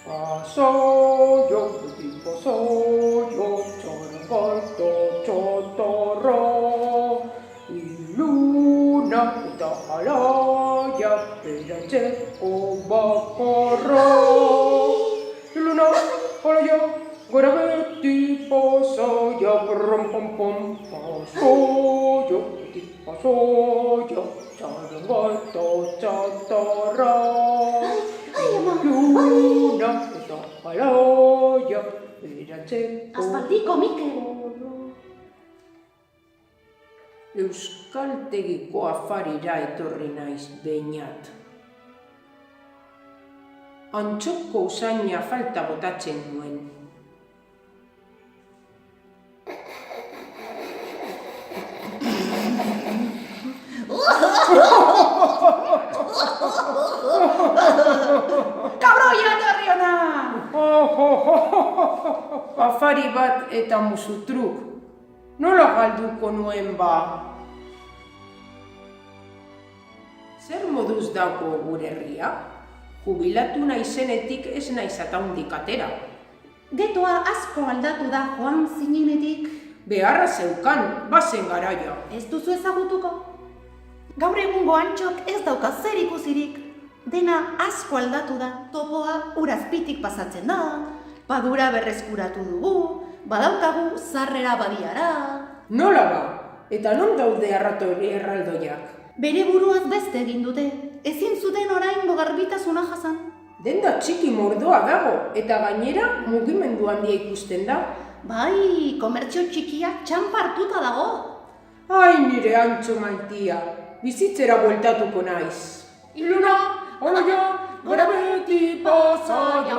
pasoio, pasoio, txoron gaito txotoro, iluna eta alaia, berantzeko bakarra. Iluna, alaia, gora beti pasaia, prom pom pom, pasoio, pasoio, txoron gaito txotoro. Luna eta alaia, berantzeko. Aspaldiko Mikel. Euskaltegiko afarira etorri naiz behinat. Antxoko usaina falta botatzen nuen. Kabroia etorri hona! Afari bat eta musutruk. Nola galduko nuen ba? Zer moduz dago gure herria? Jubilatu naizenetik ez naiz ataundik atera. Getoa asko aldatu da joan zinenetik. Beharra zeukan, bazen garaia. Ez duzu ezagutuko? Gaur egungo antxok ez dauka zer ikusirik. Dena asko aldatu da, topoa urazpitik pasatzen da, padura berreskuratu dugu, badaukagu zarrera badiara. Nola ba? Eta non daude arratori erraldoiak? Bere buruaz beste egin dute, ezin zuten oraingo garbitasuna jasan. Denda txiki mordoa dago, eta gainera mugimendu handia ikusten da. Bai, komertzio txikia txanpa hartuta dago. Ai, nire antxo maitia, bizitzera bueltatuko naiz. Iluna, alaia, gora beti pasaia,